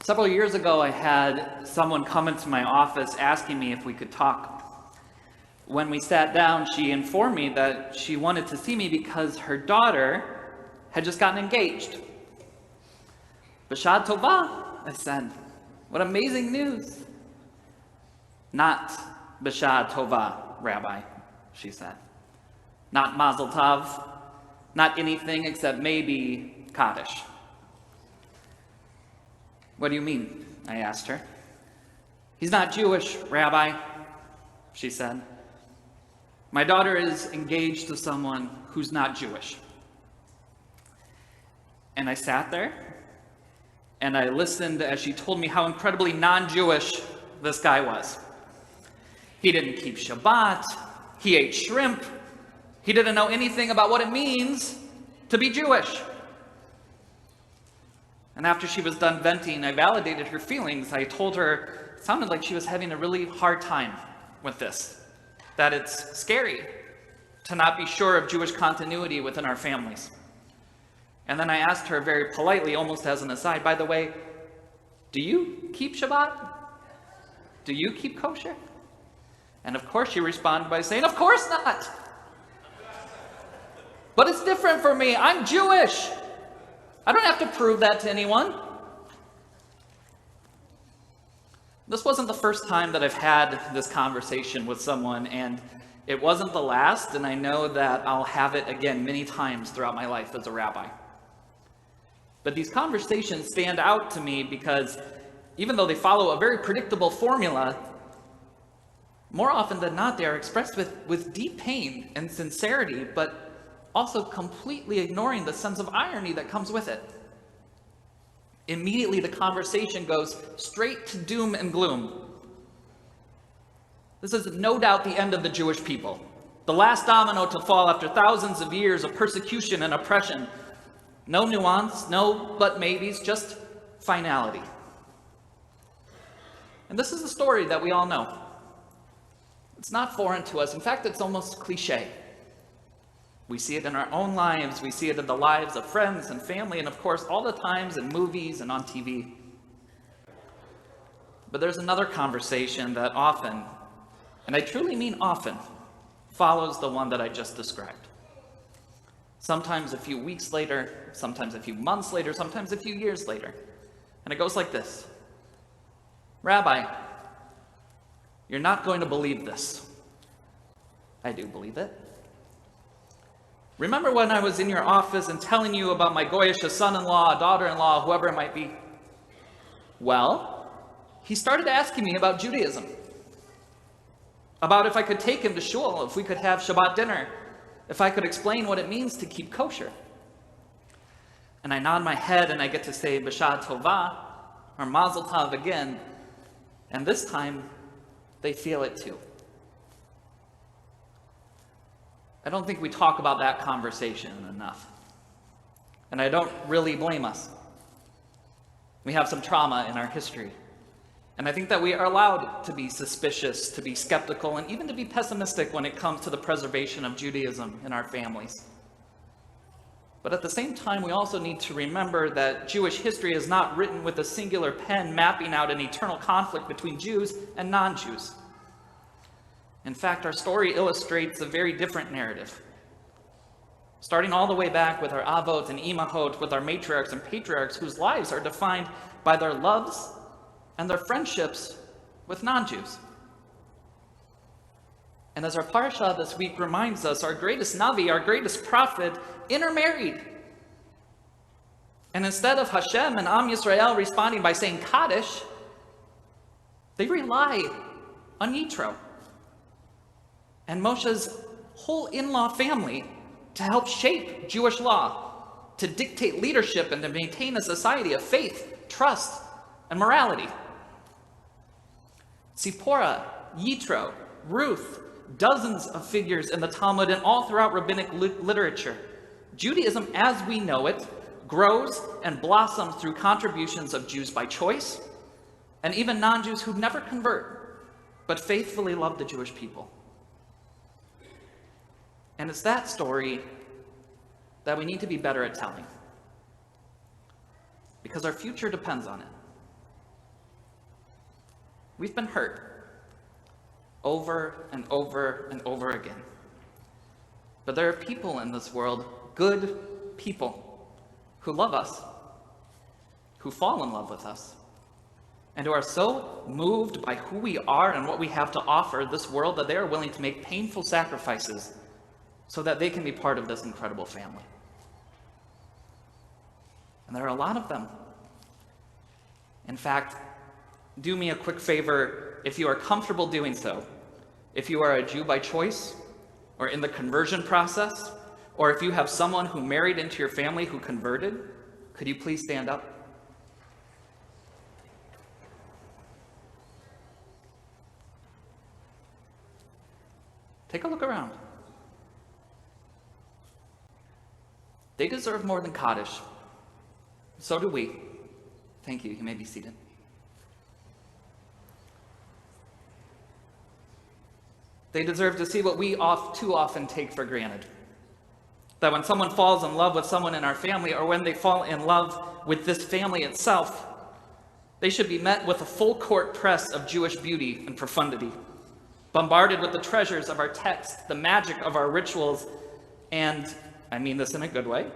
Several years ago, I had someone come into my office asking me if we could talk. When we sat down, she informed me that she wanted to see me because her daughter had just gotten engaged. B'shad Tovah, I said. What amazing news. Not B'shad Tovah, Rabbi, she said. Not Mazel Tov, not anything except maybe Kaddish. What do you mean? I asked her. He's not Jewish, Rabbi, she said. My daughter is engaged to someone who's not Jewish. And I sat there and I listened as she told me how incredibly non-Jewish this guy was. He didn't keep Shabbat. He ate shrimp. He didn't know anything about what it means to be Jewish. And after she was done venting, I validated her feelings. I told her it sounded like she was having a really hard time with this, that it's scary to not be sure of Jewish continuity within our families. And then I asked her very politely, almost as an aside, by the way, do you keep Shabbat? Do you keep kosher? And of course she responded by saying, of course not. But it's different for me. I'm Jewish. I don't have to prove that to anyone. This wasn't the first time that I've had this conversation with someone, and it wasn't the last, and I know that I'll have it again many times throughout my life as a rabbi. But these conversations stand out to me because even though they follow a very predictable formula, more often than not they are expressed with deep pain and sincerity, but also completely ignoring the sense of irony that comes with it. Immediately the conversation goes straight to doom and gloom. This is no doubt the end of the Jewish people, the last domino to fall after thousands of years of persecution and oppression. No nuance, no but maybes, just finality. And this is a story that we all know. It's not foreign to us. In fact, it's almost cliche. We see it in our own lives, we see it in the lives of friends and family, and of course all the times in movies and on TV. But there's another conversation that often, and I truly mean often, follows the one that I just described. Sometimes a few weeks later, sometimes a few months later, sometimes a few years later. And it goes like this. Rabbi, you're not going to believe this. I do believe it. Remember when I was in your office and telling you about my goyish son-in-law, daughter-in-law, whoever it might be? Well, he started asking me about Judaism. About if I could take him to shul, if we could have Shabbat dinner, if I could explain what it means to keep kosher. And I nod my head and I get to say B'shad Tovah, or Mazel Tov again, and this time they feel it too. I don't think we talk about that conversation enough. And I don't really blame us. We have some trauma in our history. And I think that we are allowed to be suspicious, to be skeptical, and even to be pessimistic when it comes to the preservation of Judaism in our families. But at the same time, we also need to remember that Jewish history is not written with a singular pen mapping out an eternal conflict between Jews and non-Jews. In fact, our story illustrates a very different narrative. Starting all the way back with our avot and imahot, with our matriarchs and patriarchs whose lives are defined by their loves and their friendships with non-Jews. And as our Parashat this week reminds us, our greatest Navi, our greatest prophet, intermarried. And instead of Hashem and Am Yisrael responding by saying Kaddish, they rely on Yitro and Moshe's whole in-law family to help shape Jewish law, to dictate leadership and to maintain a society of faith, trust, and morality. Zipporah, Yitro, Ruth, dozens of figures in the Talmud and all throughout rabbinic literature. Judaism, as we know it, grows and blossoms through contributions of Jews by choice, and even non-Jews who never convert, but faithfully love the Jewish people. And it's that story that we need to be better at telling, because our future depends on it. We've been hurt over and over and over again. But there are people in this world, good people, who love us, who fall in love with us, and who are so moved by who we are and what we have to offer this world that they are willing to make painful sacrifices so that they can be part of this incredible family. And there are a lot of them. In fact, do me a quick favor, if you are comfortable doing so, if you are a Jew by choice, or in the conversion process, or if you have someone who married into your family who converted, could you please stand up? Take a look around. They deserve more than Kaddish. So do we. Thank you. You may be seated. They deserve to see what we too often take for granted. That when someone falls in love with someone in our family, or when they fall in love with this family itself, they should be met with a full court press of Jewish beauty and profundity, bombarded with the treasures of our text, the magic of our rituals, and, I mean this in a good way,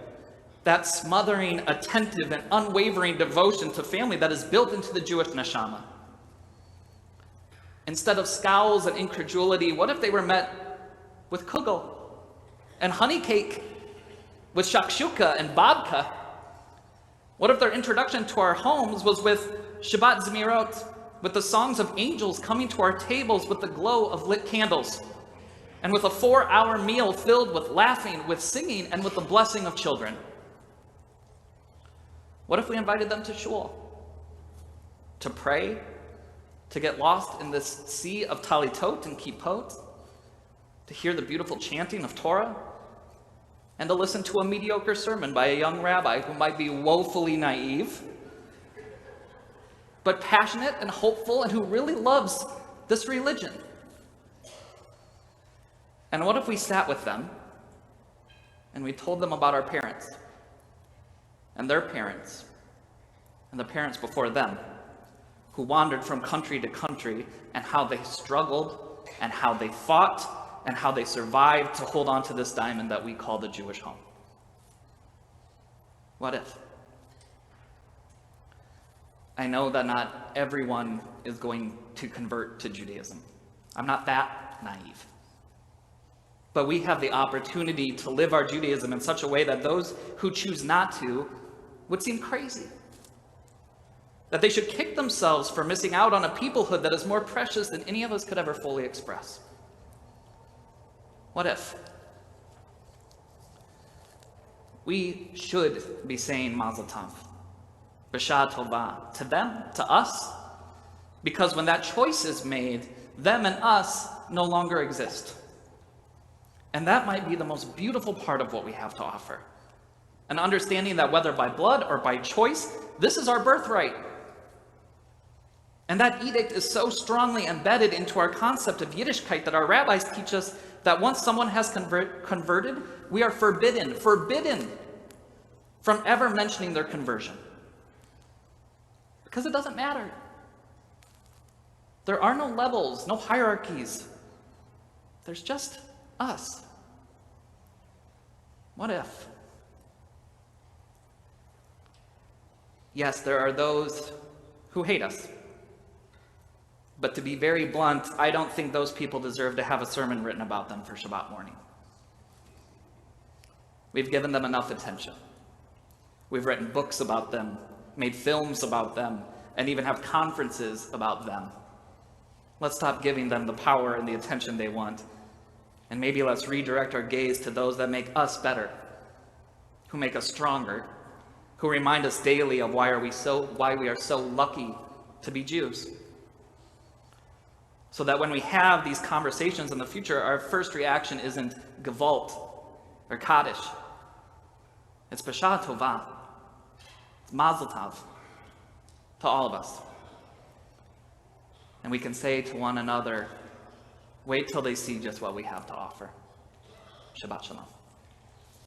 that smothering, attentive, and unwavering devotion to family that is built into the Jewish neshama. Instead of scowls and incredulity, what if they were met with kugel and honey cake, with shakshuka and babka? What if their introduction to our homes was with Shabbat Zemirot, with the songs of angels coming to our tables with the glow of lit candles, and with a 4-hour meal filled with laughing, with singing, and with the blessing of children? What if we invited them to shul, to pray, to get lost in this sea of talitot and kippot, to hear the beautiful chanting of Torah, and to listen to a mediocre sermon by a young rabbi who might be woefully naive, but passionate and hopeful, and who really loves this religion? And what if we sat with them and we told them about our parents and their parents and the parents before them, who wandered from country to country, and how they struggled and how they fought and how they survived to hold on to this diamond that we call the Jewish home? What if? I know that not everyone is going to convert to Judaism. I'm not that naive. But we have the opportunity to live our Judaism in such a way that those who choose not to would seem crazy. That they should kick themselves for missing out on a peoplehood that is more precious than any of us could ever fully express. What if? We should be saying Mazel Tov, B'Shah Tovah, to them, to us, because when that choice is made, them and us no longer exist. And that might be the most beautiful part of what we have to offer. An understanding that whether by blood or by choice, this is our birthright. And that edict is so strongly embedded into our concept of Yiddishkeit that our rabbis teach us that once someone has converted, we are forbidden from ever mentioning their conversion. Because it doesn't matter. There are no levels, no hierarchies. There's just us. What if? Yes, there are those who hate us. But to be very blunt, I don't think those people deserve to have a sermon written about them for Shabbat morning. We've given them enough attention. We've written books about them, made films about them, and even have conferences about them. Let's stop giving them the power and the attention they want. And maybe let's redirect our gaze to those that make us better, who make us stronger, who remind us daily of why we are so lucky to be Jews. So that when we have these conversations in the future, our first reaction isn't Gewalt or Kaddish. It's B'Shah Tovah. It's Mazel Tov to all of us. And we can say to one another, wait till they see just what we have to offer. Shabbat Shalom.